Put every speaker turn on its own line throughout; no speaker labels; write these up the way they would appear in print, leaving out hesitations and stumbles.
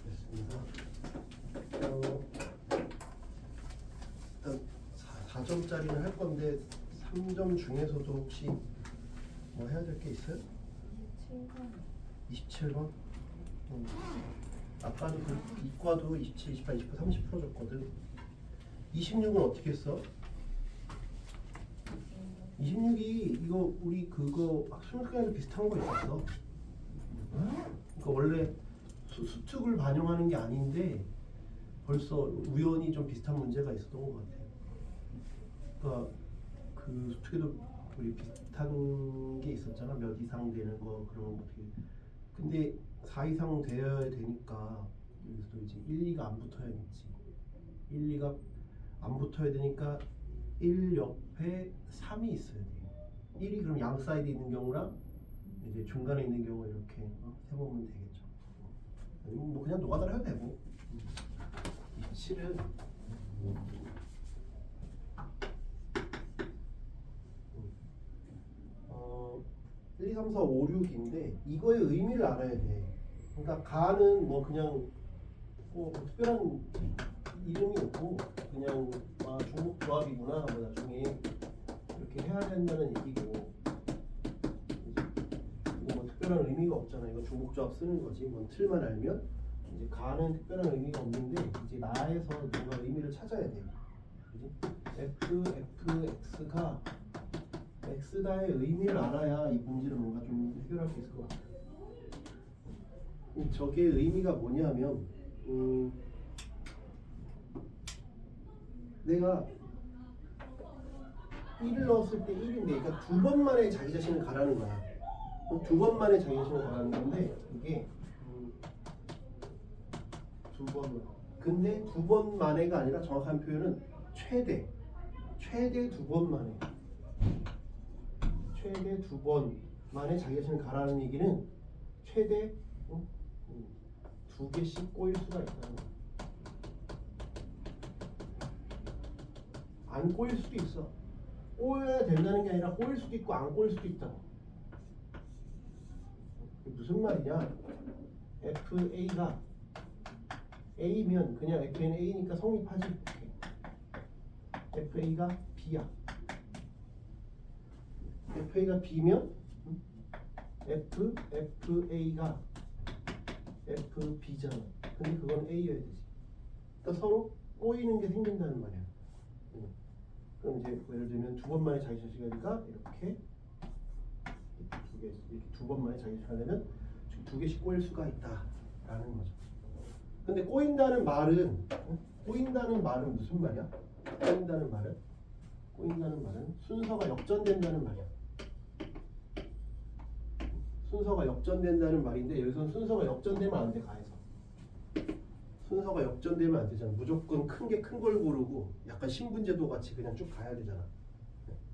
됐습니다. 일단 4점짜리는 할 건데 3점 중에서도 혹시 뭐 해야 될 게 있어요? 27번? 아까도 그 이과도 27, 28, 29, 30% 줬거든. 26은 어떻게 했어? 26이 이거 우리 그거 학생회도 비슷한 거 있었어. 그러니까 원래 수특을 반영하는 게 아닌데 벌써 우연히 좀 비슷한 문제가 있었던 것 같아. 그러니까 그 수특에도 우리 비슷한 게 있었잖아. 몇 이상 되는 거 그런 거 어떻게. 근데 4 이상 되어야 되니까 여기서도 이제 1, 2가 안 붙어야겠지. 1, 2가 안 붙어야 되니까 1 옆에 3이 있어야 돼. 1이 그럼 양 사이드에 있는 경우랑 이제 중간에 있는 경우 이렇게 세보면 되겠죠. 아니면 뭐 그냥 노가다로 해도 되고. 27은 1, 2, 3, 4, 5, 6인데 이거의 의미를 알아야 돼. 그러니까 가는 뭐 그냥 뭐 특별한 이름이 없고 그냥 중복 조합이구나 뭐 나중에 이렇게 해야 된다는 얘기고, 이거 뭐 특별한 의미가 없잖아. 이거 중복 조합 쓰는 거지. 뭐 틀만 알면 이제 가는 특별한 의미가 없는데 이제 나에서 뭔가 의미를 찾아야 돼. 그지? X가 X다의 의미를 알아야 이 문제를 뭔가 좀 해결할 수 있을 것 같아. 저게 의미가 뭐냐면 내가 1을 넣었을 때 1인데 그러니까 두 번 만에 자기 자신을 가라는 거야. 두 번 만에 자기 자신을 가라는 건데 이게 두 번만. 근데 두 번 만에가 아니라 정확한 표현은 최대 두 번 만에. 최대 두 번 만에 자기 자신을 가라는 얘기는 최대 두 개씩 꼬일 수가 있다는 거야. 안 꼬일 수도 있어. 꼬여야 된다는 게 아니라 꼬일 수도 있고 안 꼬일 수도 있다고. 무슨 말이냐? FA가 A면 그냥 FA는 A니까 성립하지. FA가 B야. FA가 B면 FA가 FB잖아. 근데 그건 A여야 되지. 그러니까 서로 꼬이는 게 생긴다는 말이야. 그럼 이제 예를 들면 두 번 만에 자기 자신이니까 이렇게 두 번 만에 자기 자신하려면 두 개씩 꼬일 수가 있다라는 거죠. 근데 꼬인다는 말은 무슨 말이야? 꼬인다는 말은 순서가 역전된다는 말이야. 순서가 역전된다는 말인데 여기서는 순서가 역전되면 안 돼. 가에서 순서가 역전되면 안 되잖아. 무조건 큰 게 큰 걸 고르고 약간 신분제도 같이 그냥 쭉 가야 되잖아.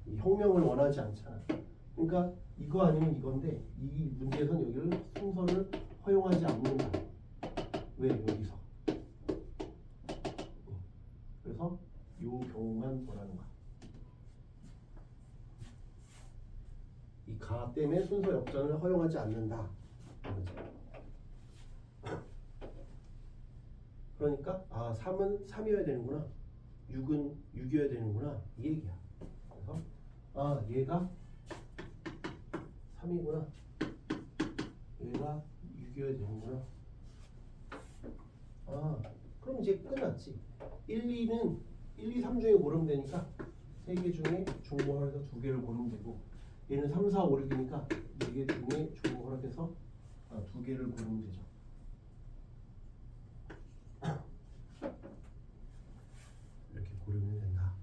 이 혁명을 원하지 않잖아. 그러니까 이거 아니면 이건데 이 문제에서는 여기를 순서를 허용하지 않는다. 왜 여기서? 그래서 요 경우만 보라는 거야. 이 가 때문에 순서 역전을 허용하지 않는다. 그러니까 3은 3이어야 되는구나. 6은 6이어야 되는구나. 이 얘기야. 그래서 얘가 3이구나. 얘가 6이어야 되는구나. 그럼 이제 끝났지. 1, 2, 3 중에 고르면 되니까 3개 중에 중복을 해서 2개를 고르면 되고, 얘는 3, 4, 5, 6이니까 4개 중에 중복을 해서 2개를 고르면 되죠. 이렇게 고르면 된다.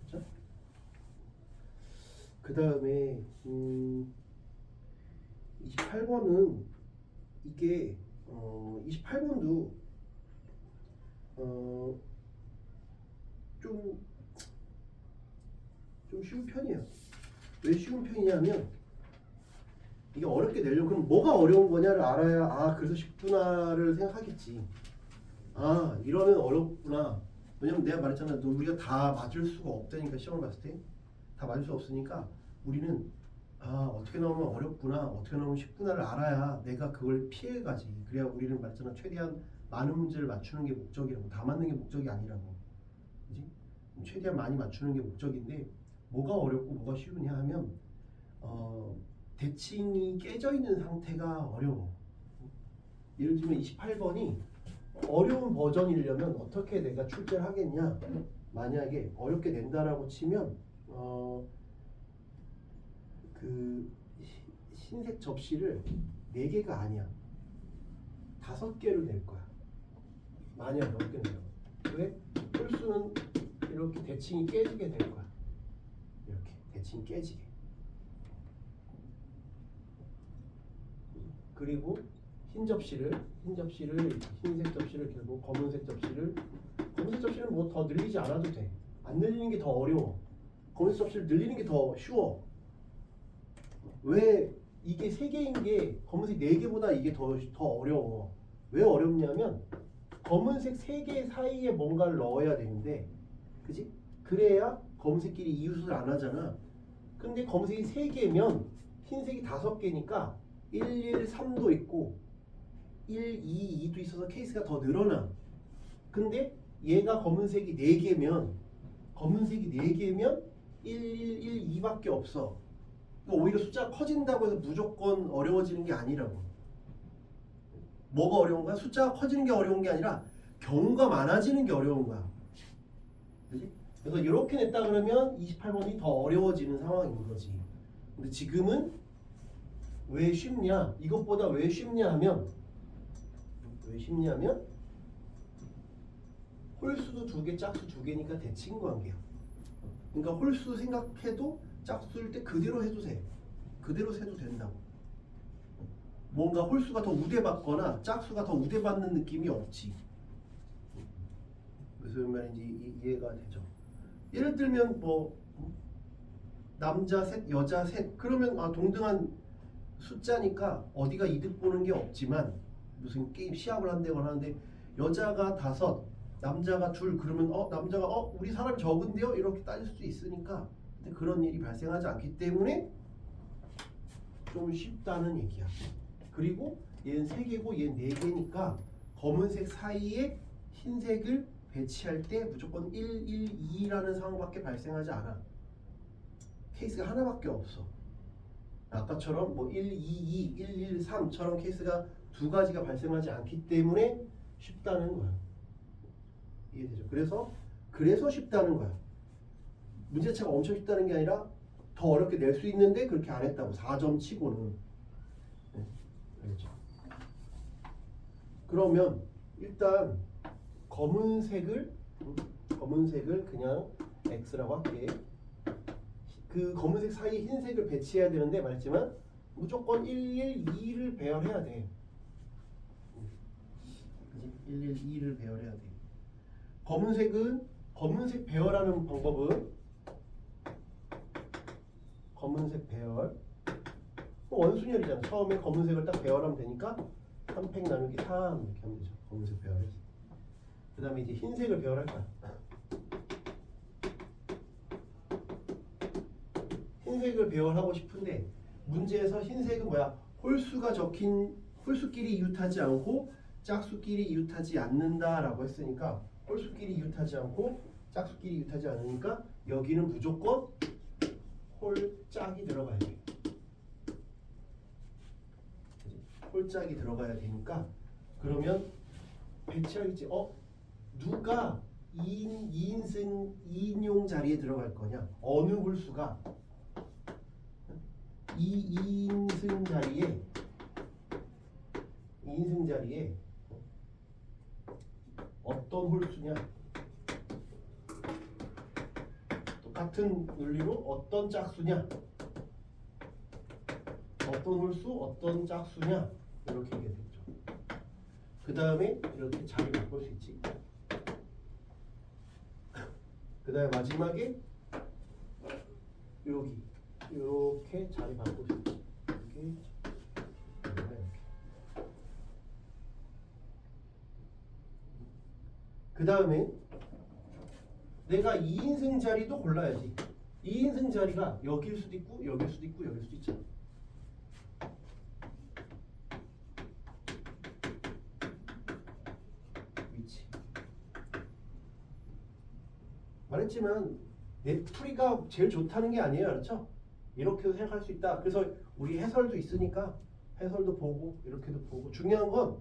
그렇죠? 그 다음에 28번은 이게 28번도 좀 쉬운 편이에요. 왜 쉬운 편이냐면 이게 어렵게 내려면 그럼 뭐가 어려운 거냐를 알아야 그래서 쉽구나를 생각하겠지. 이러면 어렵구나. 왜냐면 내가 말했잖아. 우리가 다 맞을 수가 없다니까 시험을 봤을 때. 다 맞을 수 없으니까 우리는 어떻게 나오면 어렵구나, 어떻게 나오면 쉽구나를 알아야 내가 그걸 피해가지. 그래야 우리는 말했잖아, 최대한 많은 문제를 맞추는 게 목적이라고. 다 맞는 게 목적이 아니라고. 그지? 최대한 많이 맞추는 게 목적인데 뭐가 어렵고 뭐가 쉬우냐 하면 대칭이 깨져 있는 상태가 어려워. 예를 들면 28번이 어려운 버전이려면 어떻게 내가 출제를 하겠냐. 만약에 어렵게 낸다라고 치면 그 흰색 접시를 4개가 아니야. 5개로 낼 거야. 만약에 어렵게 내면. 왜? 홀수는 이렇게 대칭이 깨지게 될 거야. 이렇게 대칭이 깨지게. 그리고 흰 접시를 흰색 접시를 결국 검은색 접시를 뭐 더 늘리지 않아도 돼. 안 늘리는 게 더 어려워. 검은색 접시를 늘리는 게 더 쉬워. 왜 이게 3개인 게 검은색 4개보다 이게 더 어려워. 왜 어렵냐면 검은색 3개 사이에 뭔가를 넣어야 되는데, 그지? 그래야 검은색끼리 이웃을 안 하잖아. 근데 검은색이 3개면 흰색이 5개니까 113도 있고 122도 있어서 케이스가 더 늘어나. 근데 얘가 검은색이 4개면 1112밖에 없어. 오히려 숫자가 커진다고 해서 무조건 어려워지는 게 아니라고. 뭐가 어려운 거야? 숫자가 커지는 게 어려운 게 아니라 경우가 많아지는 게 어려운 거야. 그지? 그래서 이렇게 냈다 그러면 28번이 더 어려워지는 상황인 거지. 근데 지금은 왜 쉽냐? 이것보다 왜 쉽냐 하면 홀수도 2개, 짝수 2개니까 대칭 관계야. 그러니까 홀수 생각해도 짝수일 때 그대로 해도 돼. 그대로 세도 된다고. 뭔가 홀수가 더 우대받거나 짝수가 더 우대받는 느낌이 없지. 무슨 말인지 이해가 되죠? 예를 들면 뭐 남자 셋, 여자 셋 그러면 동등한 숫자니까 어디가 이득 보는 게 없지만, 무슨 게임 시합을 한다거나 하는데 여자가 5, 남자가 2 그러면 남자가 우리 사람 적은데요? 이렇게 따질 수 있으니까. 근데 그런 일이 발생하지 않기 때문에 좀 쉽다는 얘기야. 그리고 얘는 3개고 얘는 4개니까 검은색 사이에 흰색을 배치할 때 무조건 1, 1, 2라는 상황밖에 발생하지 않아. 케이스가 하나밖에 없어. 아까처럼 뭐 1, 2, 2, 1, 1, 3처럼 케이스가 2가지가 발생하지 않기 때문에 쉽다는 거야. 이해되죠? 그래서 쉽다는 거야. 문제 자체가 엄청 쉽다는 게 아니라 더 어렵게 낼 수 있는데 그렇게 안 했다고. 4점 치고는. 네, 알겠죠? 그러면 일단 검은색을 그냥 X라고 할게. 그 검은색 사이에 흰색을 배치해야 되는데 말했지만 무조건 112를 배열해야 돼. 112를 배열해야 돼. 검은색 배열하는 방법은 검은색 배열 원순열이잖아. 처음에 검은색을 딱 배열하면 되니까 3팩 나누기 3 이렇게 하면 되죠. 검은색 배열해서. 그 다음에 이제 흰색을 배열할 거야. 흰색을 배열하고 싶은데 문제에서 흰색은 뭐야? 홀수가 적힌 홀수끼리 이웃하지 않고 짝수끼리 이웃하지 않는다라고 했으니까 홀수끼리 이웃하지 않고 짝수끼리 이웃하지 않으니까 여기는 무조건 홀짝이 들어가야 돼. 홀짝이 들어가야 되니까 그러면 배치하겠지. 누가 2인용 자리에 들어갈 거냐? 어느 홀수가 2인승 자리에 어떤 홀수냐? 똑같은 논리로 어떤 짝수냐? 어떤 홀수, 어떤 짝수냐? 이렇게 얘기되죠. 그 다음에 이렇게 자리 바꿀 수 있지. 그 다음에 마지막에 여기 이렇게 자리 바꿀 수 있지. 이렇게. 그 다음에 내가 2인승 자리도 골라야지. 2인승 자리가 여기일 수도 있고 여기일 수도 있고 여기일 수도 있잖아. 위치. 말했지만 내 풀이가 제일 좋다는 게 아니에요. 그렇죠? 이렇게도 생각할 수 있다. 그래서 우리 해설도 있으니까 해설도 보고 이렇게도 보고 중요한 건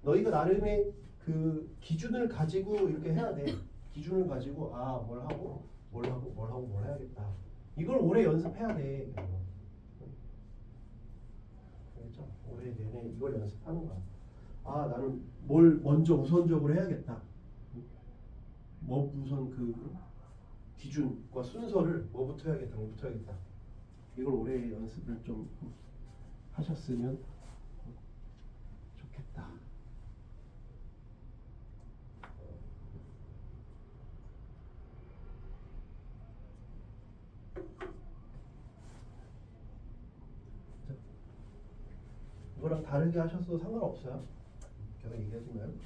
너희가 나름의 그 기준을 가지고 이렇게 해야 돼. 기준을 가지고 아 뭘 하고 뭘 하고 뭘 하고 뭘 해야겠다. 이걸 오래 연습해야 돼. 알겠죠? 올해 내내 이걸 연습하는 거야. 아 나는 뭘 먼저 우선적으로 해야겠다. 뭐 우선 그 기준과 순서를 뭐부터 해야겠다, 뭐부터 해야겠다. 이걸 올해 연습을 좀 하셨으면 좋겠다. 이거랑 다르게 하셔도 상관없어요. 계속 얘기하지만.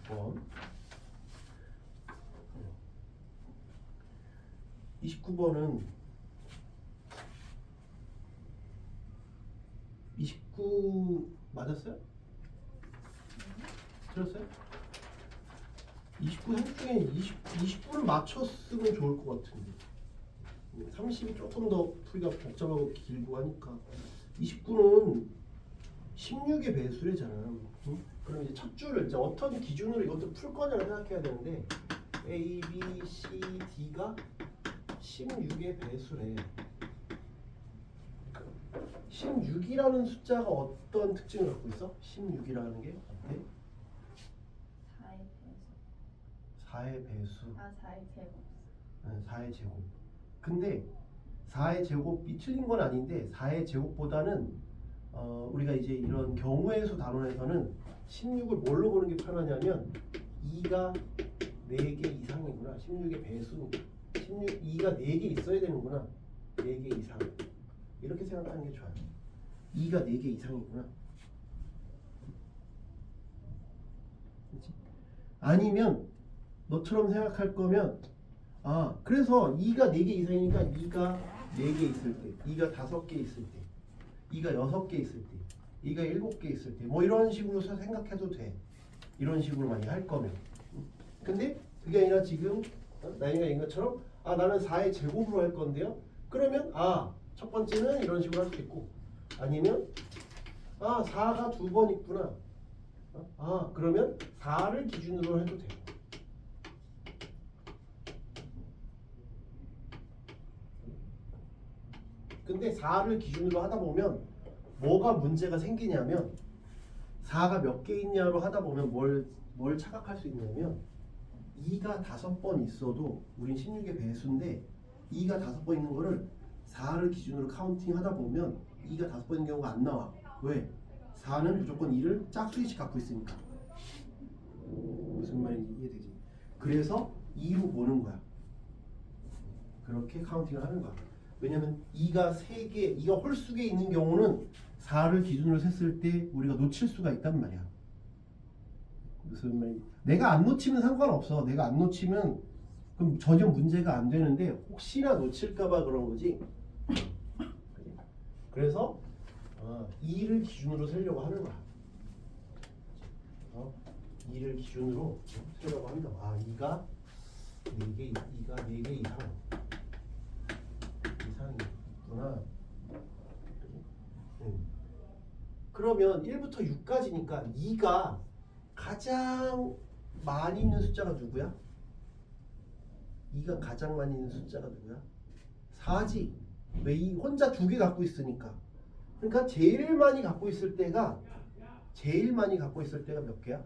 29번. 29번은 29 맞았어요? 들었어요? 29 행 중에 29를 맞췄으면 좋을 것 같은데 30이 조금 더 풀이가 복잡하고 길고 하니까 29는 16의 배수래잖아. 응? 그럼 이제 첫 줄을 이제 어떤 기준으로 이것도 풀 거냐고 생각해야 되는데 A, B, C, D가 16의 배수래. 16이라는 숫자가 어떤 특징을 갖고 있어? 16이라는 게 어때? 4의 배수.
4의 제곱.
4의 제곱. 근데 4의 제곱이 틀린 건 아닌데 4의 제곱보다는 우리가 이제 이런 경우의 수 단원에서는 16을 뭘로 보는 게 편하냐면 2가 4개 이상이구나. 16의 배수. 2가 4개 있어야 되는구나. 4개 이상. 이렇게 생각하는 게 좋아요. 2가 4개 이상이구나. 그치? 아니면 너처럼 생각할 거면 그래서 2가 4개 이상이니까 2가 4개 있을 때 2가 5개 있을 때 2가 6개 있을 때 2가 7개 있을 때 뭐 이런 식으로 생각해도 돼. 이런 식으로 많이 할 거면. 근데 그게 아니라 지금 나이가 얘기한 것처럼 나는 4의 제곱으로 할 건데요. 그러면 첫 번째는 이런 식으로 할 수 있고 아니면 4가 2번 있구나. 그러면 4를 기준으로 해도 돼. 근데 4를 기준으로 하다 보면 뭐가 문제가 생기냐면 4가 몇 개 있냐로 하다 보면 뭘 착각할 수 있냐면 2가 5번 있어도 우린 16의 배수인데 2가 5번 있는 거를 4를 기준으로 카운팅 하다 보면 2가 5번 있는 경우가 안 나와. 왜? 4는 무조건 2를 짝수이씩 갖고 있으니까. 무슨 말인지 이해되지? 그래서 2로 보는 거야. 그렇게 카운팅을 하는 거야. 왜냐면 2가 3개, 2가 홀수에 있는 경우는 4를 기준으로 셌을 때 우리가 놓칠 수가 있단 말이야. 무슨 말인지. 내가 안 놓치면 상관없어. 내가 안 놓치면 그럼 전혀 문제가 안 되는데 혹시나 놓칠까봐 그런 거지. 그래서 2를 기준으로 세려고 하는 거야. 2를 기준으로 세려고 합니다. 2가 4개, 2가 4개 이상이 있구나. 그러면 1부터 6까지니까 2가 가장 많이 있는 숫자가 누구야? 2가 가장 많이 있는 숫자가 누구야? 4지. 왜? 이 혼자 2개 갖고 있으니까. 그러니까 제일 많이 갖고 있을 때가 몇 개야?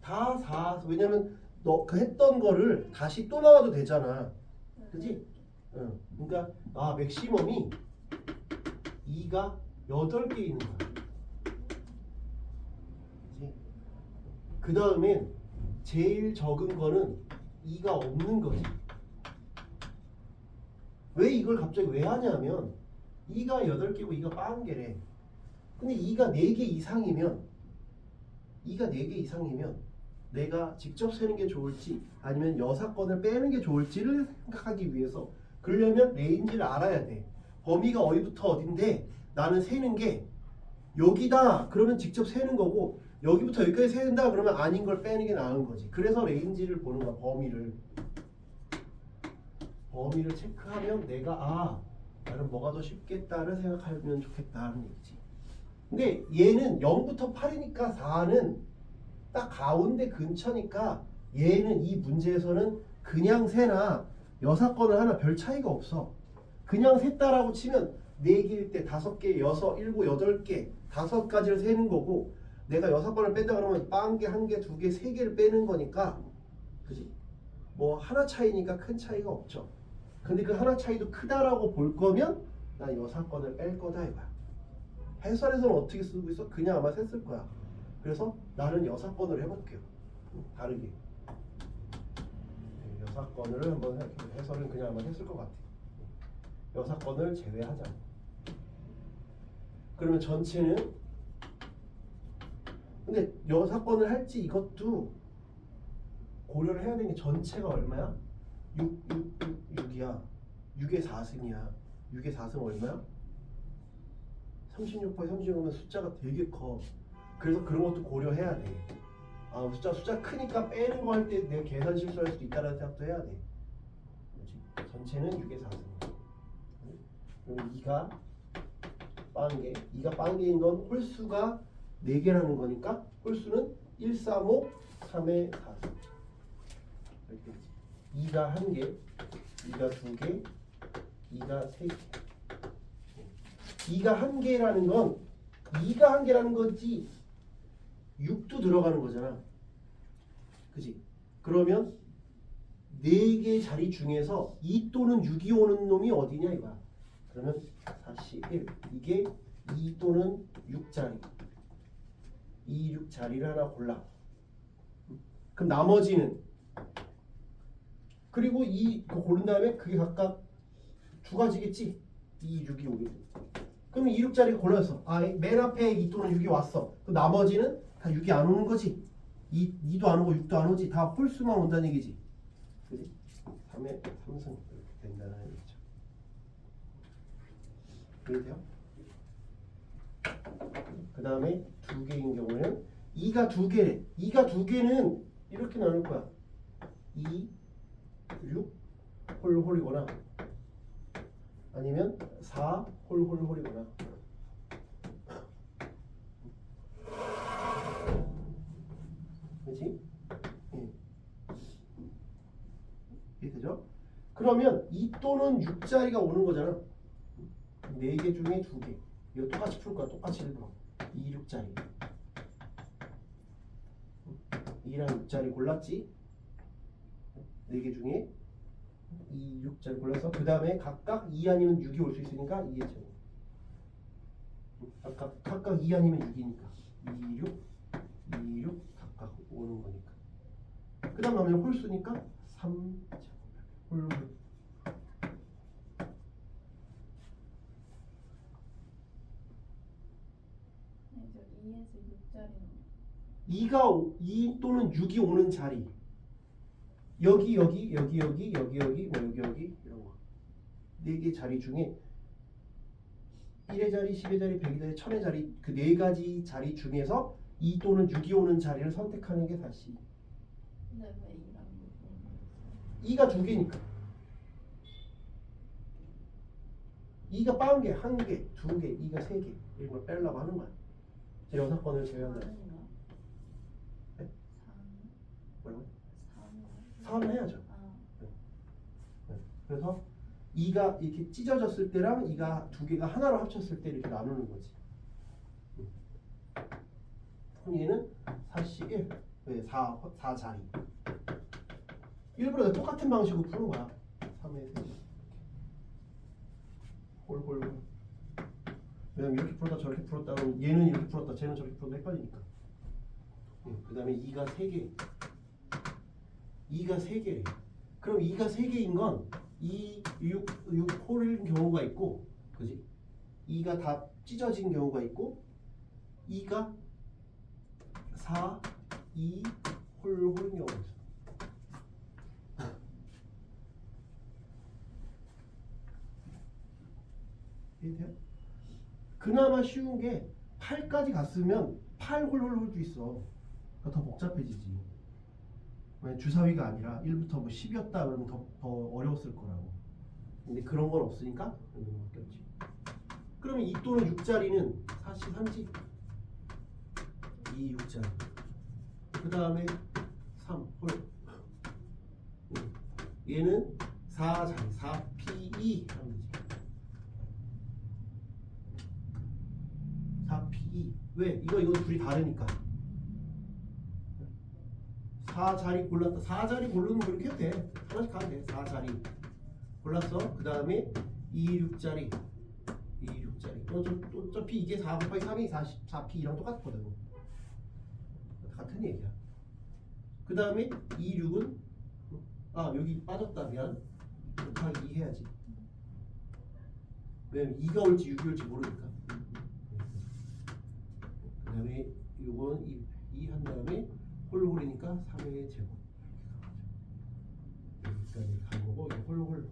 다 4. 왜냐면 너 그 했던 거를 다시 또 나와도 되잖아. 그지? 그러니까 맥시멈이 2가 8개 있는 거야. 그지? 그 다음엔 제일 적은 거는 2가 없는 거지. 왜 이걸 갑자기 왜 하냐면 2가 8개고 2가 40개래. 근데 2가 4개 이상이면 내가 직접 세는 게 좋을지 아니면 여사건을 빼는 게 좋을지를 생각하기 위해서 그러려면 레인지를 알아야 돼. 범위가 어디부터 어딘데 나는 세는 게 여기다 그러면 직접 세는 거고 여기부터 여기까지 세는다 그러면 아닌 걸 빼는 게 나은 거지. 그래서 레인지를 보는 거야. 범위를 체크하면 내가 나는 뭐가 더 쉽겠다를 생각하면 좋겠다는 얘기지. 근데 얘는 0부터 8이니까 4는 딱 가운데 근처니까 얘는 이 문제에서는 그냥 세나 여사건을 하나 별 차이가 없어. 그냥 셌다라고 치면 4개일 때 5개, 6, 7, 8개 5가지를 세는 거고 내가 여사건을 뺀다 그러면 빵개, 1개, 2개, 3개를 빼는 거니까 그지? 뭐 하나 차이니까 큰 차이가 없죠. 근데 그 하나 차이도 크다라고 볼 거면 난 여사건을 뺄 거다 이거야. 해설에서는 어떻게 쓰고 있어? 그냥 아마 셌을 거야. 그래서 나는 여사건을 해볼게요. 다르게. 여사건을 한번 생각해볼게요. 해설은 그냥 아마 했을 것 같아. 여사건을 제외하자. 그러면 전체는 근데 여사건을 할지 이것도 고려를 해야 되는 게 전체가 얼마야? 6이야. 6의 4승이야. 6의 4승 얼마야? 36%에 36이면 숫자가 되게 커. 그래서 그런 것도 고려해야 돼. 숫자 크니까 빼는 거 할 때 내가 계산 실수할 수도 있다는 생각도 해야 돼. 그렇지? 전체는 6의 4승. 그럼 2가 빵개. 2가 빵개인 건 홀수가 4개라는 거니까 홀수는 1, 3, 5, 3의 4승. 이렇게 되지. 2가 1개, 2가 2개, 2가 3개. 2가 1개라는 건 2가 1개라는 거지 6도 들어가는 거잖아. 그지? 그러면 4개 자리 중에서 2 또는 6이 오는 놈이 어디냐 이거야. 그러면 다시 1. 이게 2 또는 6자리. 2, 6 자리를 하나 골라. 그럼 나머지는 그리고 그거 고른 다음에 그게 각각 2가지겠지? 2, 6이 오게 돼. 그럼 2, 6자리 골랐어. 맨 앞에 2 또는 6이 왔어. 그럼 나머지는 다 6이 안 오는 거지. 2도 안 오고 6도 안 오지. 다 홀수만 온다는 얘기지. 그지? 3의 3승 이렇게 된다는 얘기죠. 이해돼요? 그 다음에 2개인 경우는 2가 2개래. 2가 2개는 이렇게 나눌 거야. 2, 6, 홀이거나 아니면 4, 홀이거나. 그렇지? 이해되죠? 그러면 2 또는 6자리가 오는 거잖아. 4개 중에 2개. 이거 똑같이 풀 거야. 똑같이 일부러. 2, 6자리. 2랑 6자리 골랐지? 4개 중에 2, 6자리 골라서 그 다음에 각각 2 아니면 6이 올 수 있으니까 2의 제곱. 각각 2 아니면 6이니까 2, 6, 2, 6 각각 오는 거니까. 그 다음 나오면 홀수니까 3 제곱. 홀.
이제 2에서 6자리는
2 또는 6이 오는 자리. 여기 뭐 여기 이런 거. 4개 자리 중에 1의 자리, 10의 자리, 100의 자리, 1000의 자리 그 4가지 자리 중에서 2 또는 6이 오는 자리를 선택하는 게 다시.
근데 왜 2랑
2가 2개니까. 2가 빵개, 1개, 2개, 2가 3개 이런 걸 빼려고 하는 거야. 제 여사건을 제외한다. 네? 뭐라고? 4는 해야죠. 네. 그래서 2가 이렇게 찢어졌을 때랑 2가 2개가 하나로 합쳤을 때 이렇게 나누는 거지. 그럼 얘는 4C1 4자리. 일부러 똑같은 방식으로 푸는 거야. 3의 3. 홀. 왜냐면 이렇게 풀었다 저렇게 풀었다 그러면 얘는 이렇게 풀었다 쟤는 저렇게 풀었다 헷갈리니까. 그 다음에 2가 3개. 2가 3개래. 그럼 2가 3개인 건 2, 6 홀인 경우가 있고 그지? 2가 다 찢어진 경우가 있고 2가 4, 2, 홀인 경우가 있어. 이해돼요? 그나마 쉬운 게 8까지 갔으면 8 홀도 있어. 그러니까 더 복잡해지지. 만약 주사위가 아니라 1부터 뭐 10이었다 그러면 더 어려웠을 거라고. 근데 그런 건 없으니까 이런 거 바뀌었지. 그러면 2 또는 6자리는 43지. 2, 6자리. 그 다음에 3 홀. 얘는 4자리 4P2 하면 되지. 4P2. 왜? 이거 둘이 다르니까. 4자리 골랐다. 4자리 고르는 거 이렇게 해도 돼. 하나씩 가면 돼. 4자리 골랐어. 그 다음에 2, 6자리 2, 6자리. 어차피 이게 4 곱하기 3이 4P랑 똑같거든. 같은 얘기야. 그 다음에 2, 6은 여기 빠졌다. 미안. 곱하기 2 해야지. 왜냐면 2가 올지 6이 올지 모르니까. 그 다음에 요건 2 한 다음에 홀이니까 3의 제곱. 여기까지 간 거고 이게 홀.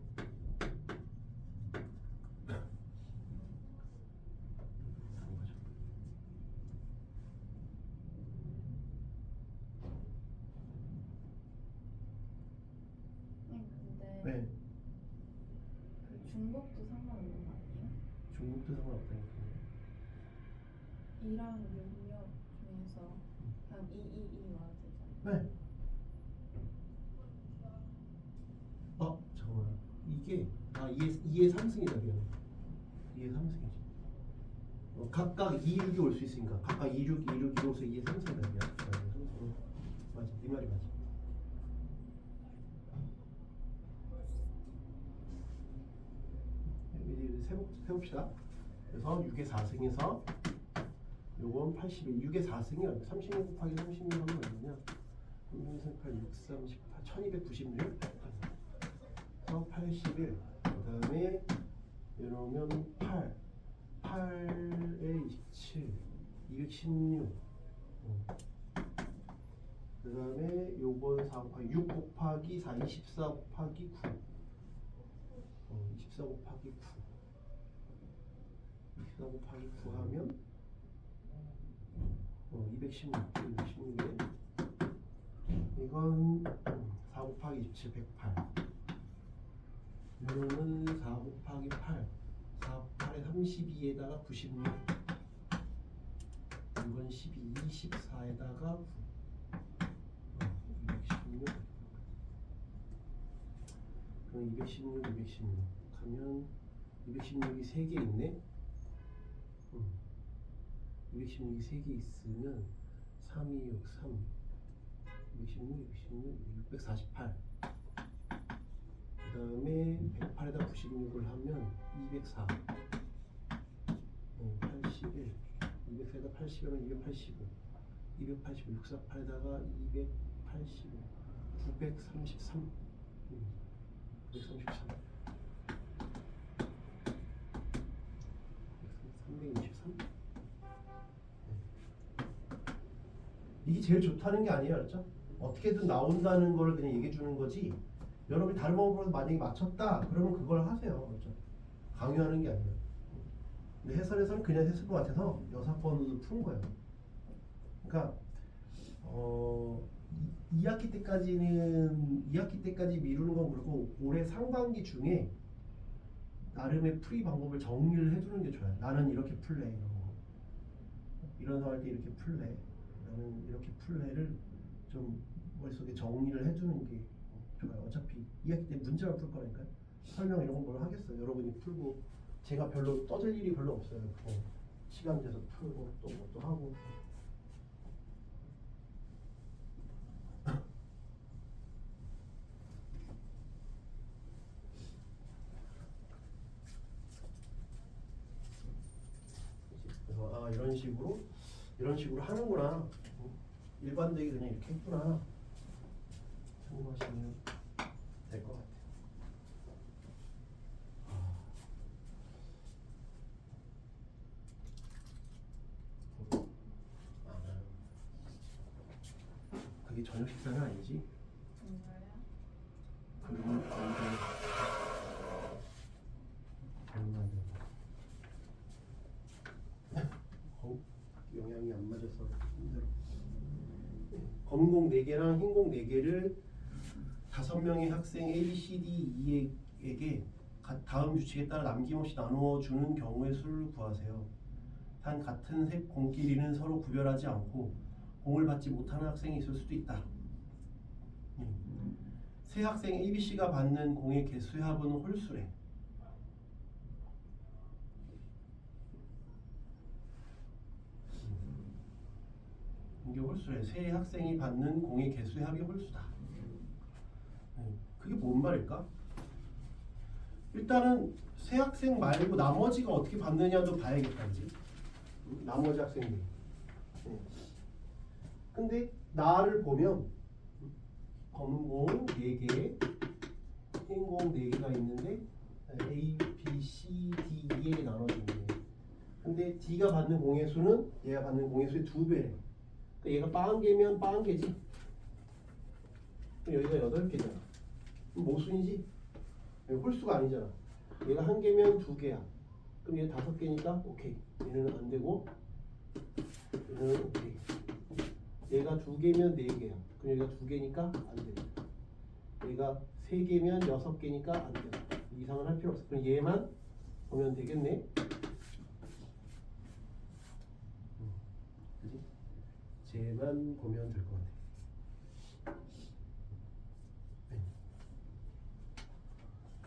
근데
네.
그 중복도 상관없는 거 아니에요?
중국도 상관없다니까.
2랑 6, 6 중에서 그냥 2 와야 되잖아요.
네. 잠깐만. 이게 2의 3승이다 미안해. 2의 3승이지. 각각 2, 6이 올 수 있으니까 각각 2, 6, 2, 6, 2로서 2의 3승이다 미안. 맞아. 네 말이 맞아. 이제 세봅시다. 그래서 6의 4승에서 요건 81. 6의 4승이 36 곱하기 36 하면 얼마냐? 338, 6, 3, 18, 1296. 81. 그 다음에 이러면 8에 27, 216. 그 다음에 요건 4 곱하기 6 곱하기 4, 24 곱하기 9. 24 곱하기 9. 24 곱하기 9 하면 216에 이건 4 곱하기 27, 108. 이거는 4 곱하기 8, 4, 8에 32에다가 96. 이건 12, 24에다가 9. 216. 그럼 216 하면 216이 3개 있네. 216이 3개 있으면 3, 2, 6, 3. 648. 그 다음에 108에다 96을 하면 204. 81. 204에다 80하면 285. 285. 648에다가 285. 933. 933. 323. 이게 제일 좋다는 게 아니에요, 알았죠? 어떻게든 나온다는 걸 그냥 얘기해 주는 거지. 여러분이 다른 방법으로 만약에 맞췄다, 그러면 그걸 하세요, 그렇죠? 강요하는 게 아니에요. 근데 해설에서는 그냥 했을 것 같아서 6번으로 푼 거예요. 그러니까 2학기 때까지 미루는 건 그렇고 올해 상반기 중에 나름의 풀이 방법을 정리를 해주는 게 좋아요. 나는 이렇게 풀래 이런 거. 이런 상황 할 때 이렇게 풀래. 나는 이렇게 풀래를 좀 머릿속에 정리를 해주는 게 좋아요. 어차피 2학기 때 문제만 풀 거니까요. 설명 이런 거 뭘 하겠어요. 여러분이 풀고 제가 별로 떠들 일이 별로 없어요. 시간 돼서 풀고 또 뭐 또 하고. 그래서 이런 식으로 하는구나. 일반적이 그냥 이렇게 했구나. 참고하시면 될 것 같아요. 저녁 식사는 아니지.
정말요?
그러면 안 돼. 영양이 안 맞아서 힘들어. 검공 4개랑 흰공 4개를 5명의 학생 A, B, C, D, E에게 다음 규칙에 따라 남김없이 나누어 주는 경우의 수를 구하세요. 단 같은 색 공끼리는 서로 구별하지 않고 공을 받지 못하는 학생이 있을 수도 있다. 세 학생 A, B, C가 받는 공의 개수의 합은 홀수래. 이게 홀수래. 세 학생이 받는 공의 개수의 합이 홀수다. 그게 뭔 말일까? 일단은 세 학생 말고 나머지가 어떻게 받느냐도 봐야겠다, 그지? 나머지 학생들. 근데 나를 보면 검은 공 4개, 흰 공 4개가 있는데 A, B, C, D, E에 나눠지네. 근데 D가 받는 공의 수는 얘가 받는 공의 수의 2배래. 그러니까 얘가 빵개면 빵개지. 여기가 8개잖아. 모순이지? 홀수가 아니잖아. 얘가 1개면 2개야. 그럼 얘 5개니까 오케이. 얘는 안 되고 얘는 오케이. 얘가 2개면 4개야. 그럼 얘가 2개니까 안 돼. 얘가 3개면 6개니까 안 돼. 이상은 할 필요 없어. 그럼 얘만 보면 되겠네. 그지? 쟤만 보면 될 것 같아. 네.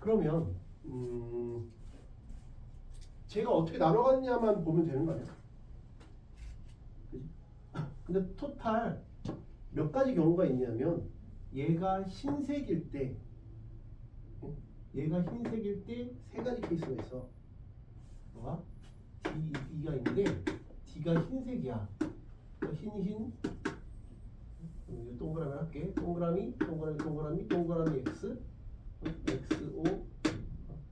그러면 제가 어떻게 나눠갔냐만 보면 되는 거 아니야? 그지? 근데 토탈 몇 가지 경우가 있냐면 얘가 흰색일 때 세 가지 케이스가 있어. 봐봐. D, E가 있는데 D가 흰색이야. 흰 이거 동그라미 할게. 동그라미 X X O.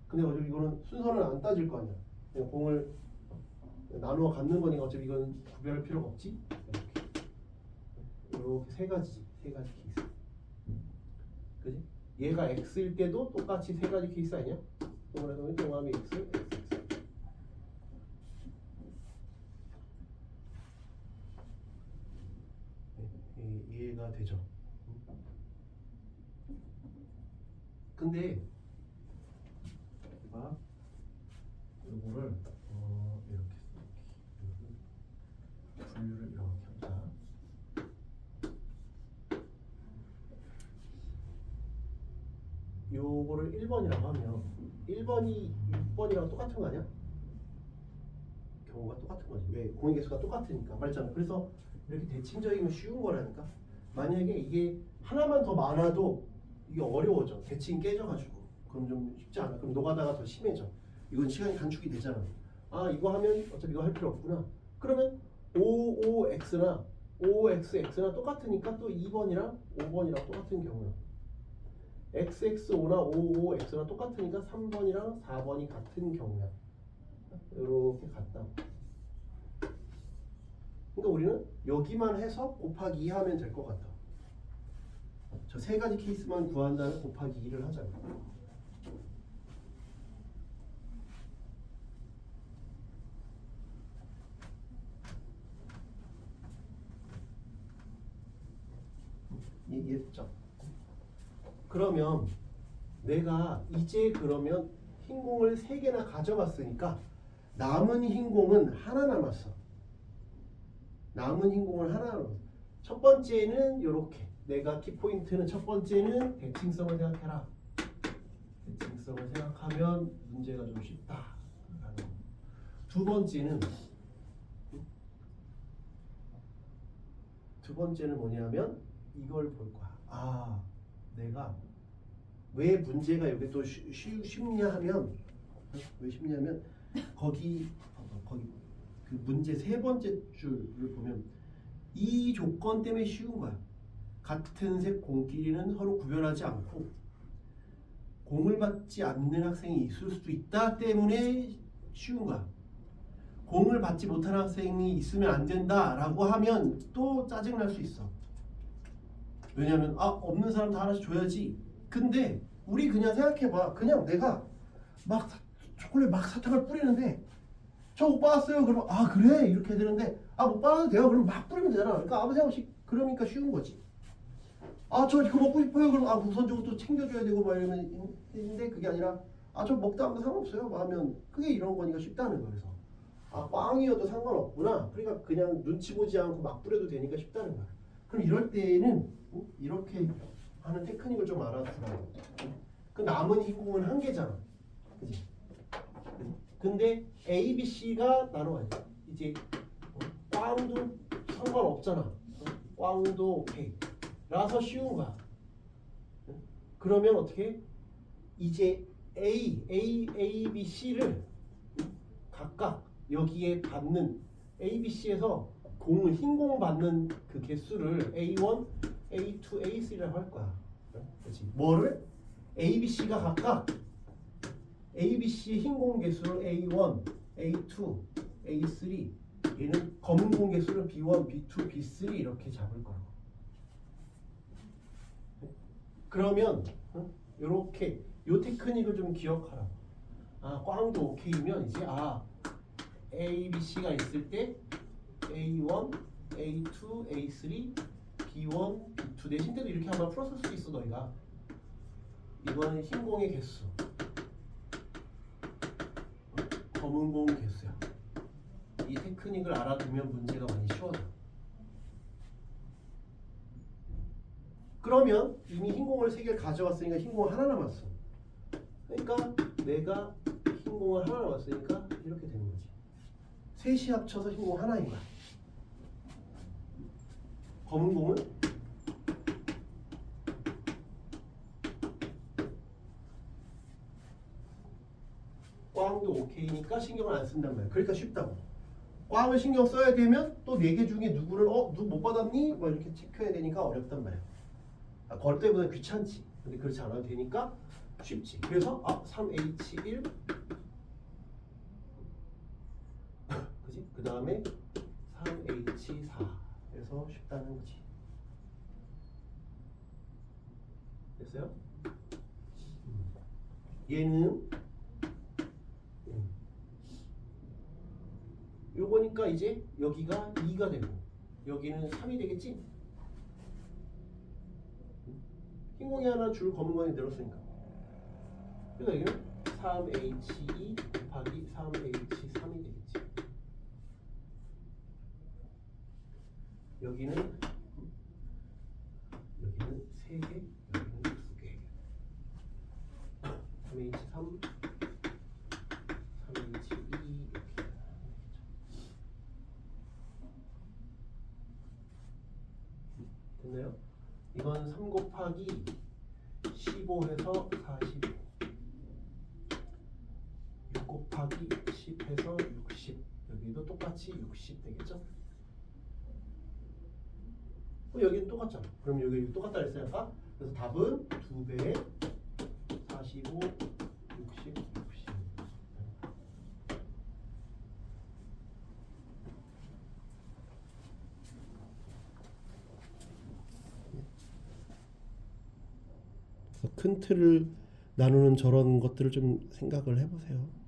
근데 어차피 이거는 순서는 안 따질 거 아니야. 그냥 공을 나누어 갖는 거니까 어차피 이건 구별할 필요가 없지. 이렇게 세 가지 케이스. 그지? 얘가 X일 때도 똑같이 세 가지 케이스 아니야? 동그라미 X. 이해가 되죠? 근데 봐, 이거를 이렇게 분류를 이렇게 하자. 요거를 1번이라고 하면 1번이 6번이랑 똑같은 거 아니야? 경우가 똑같은 거지. 왜? 공의 개수가 똑같으니까. 말했잖아. 그래서 이렇게 대칭적이면 쉬운 거라니까. 만약에 이게 하나만 더 많아도 이게 어려워져. 대칭 깨져가지고. 그럼 좀 쉽지 않아. 그럼 노가다가 더 심해져. 이건 시간이 단축이 되잖아. 아, 이거 하면 어차피 이거 할 필요 없구나. 그러면 OOX나 OXX나 똑같으니까 또 2번이랑 5번이랑 똑같은 경우야. XXO나 OOX나 똑같으니까 3번이랑 4번이 같은 경우야. 이렇게 같다. 그러니까 우리는 여기만 해서 곱하기 2 하면 될 것 같다. 저 세 가지 케이스만 구한다면 곱하기 2를 하자고. 이해됐죠? 그러면 내가 이제 그러면 흰 공을 3개나 가져갔으니까 남은 흰 공은 하나 남았어. 남은 흰 공을 하나 남았어. 첫 번째는 이렇게. 내가 키포인트는 첫 번째는 대칭성을 생각해라. 대칭성을 생각하면 문제가 좀 쉽다. 두 번째는 뭐냐면 이걸 볼 거야. 아, 내가 왜 문제가 여기 또 쉽냐 하면 왜 쉽냐면 거기 그 문제 3번째 줄을 보면 이 조건 때문에 쉬운 거야. 같은 색 공끼리는 서로 구별하지 않고 공을 받지 않는 학생이 있을 수도 있다 때문에 쉬운 거야. 공을 받지 못하는 학생이 있으면 안 된다라고 하면 또 짜증날 수 있어. 왜냐면 없는 사람 다 하나씩 줘야지. 근데 우리 그냥 생각해봐. 그냥 내가 막 초콜릿 막 사탕을 뿌리는데 저 못 받았어요. 그러면 그래 이렇게 되는데 못 받아도 돼요. 그럼 막 뿌리면 되잖아. 그러니까 아무 생각 없이 그러니까 쉬운 거지. 저 이거 먹고 싶어요. 그럼 우선적으로 또 챙겨줘야 되고 막 이러면 있는데 그게 아니라 저 먹다 아무 상관없어요. 뭐 하면 그게 이런 거니까 쉽다는 거야. 그래서 꽝이어도 상관없구나. 그러니까 그냥 눈치 보지 않고 막 뿌려도 되니까 쉽다는 거야. 그럼 이럴 때에는 이렇게 하는 테크닉을 좀 알아두라고. 그 남은 인공은 한 개잖아. 그지? 근데 A, B, C가 나눠야지. 이제 꽝도 상관없잖아. 꽝도 오케이. 라서 쉬운 거야. 그러면 어떻게? 이제 A, B, C를 각각 여기에 받는 A, B, C에서 흰 공 받는 그 개수를 A1, A2, A3라고 할 거야. 그렇지? 뭐를? A, B, C가 각각 A, B, C의 흰 공 개수를 A1, A2, A3 얘는 검은 공 개수를 B1, B2, B3 이렇게 잡을 거라고. 그러면 이렇게 요 테크닉을 좀 기억하라고. 꽝도 오케이면 이제 A, B, C가 있을 때 A1, A2, A3, B1, B2 내신 때도 이렇게 한번 풀었을 수 있어 너희가. 이거는 흰 공의 개수, 검은 공 개수야. 이 테크닉을 알아두면 문제가 많이 쉬워져. 그러면 이미 흰 공을 3개를 가져왔으니까 흰 공 하나 남았어. 그러니까 내가 흰 공을 하나 남았으니까 이렇게 되는 거지. 셋이 합쳐서 흰 공 하나인 거야. 검은 공은 꽝도 오케이니까 신경을 안 쓴단 말이야. 그러니까 쉽다고. 꽝을 신경 써야 되면 또 4개 중에 누구를 누구 못 받았니? 뭐 이렇게 체크해야 되니까 어렵단 말이야. 걸 때보다 귀찮지. 근데 그렇지 않아도 되니까 쉽지. 그래서 3H1 그지? 그 다음에 3H4 그래서 쉽다는 거지. 됐어요? 얘는 요거니까 이제 여기가 2가 되고 여기는 3이 되겠지? 흰 공이 하나 줄 검은 공이 늘었으니까. 그러니까 여기는 3H2 곱하기 3H3이 되겠지. 여기는 3개, 여기는 2개. 3H3, 3H2 이렇게. 됐나요? 이건 3 곱하기 15 해서 45, 6 곱하기 10 해서 60, 여기도 똑같이 60 되겠죠? 여기는 똑같잖아. 그럼 여기 똑같다 했으니까 그래서 답은 2배 45, 60, 60. 큰 틀을 나누는 저런 것들을 좀 생각을 해보세요.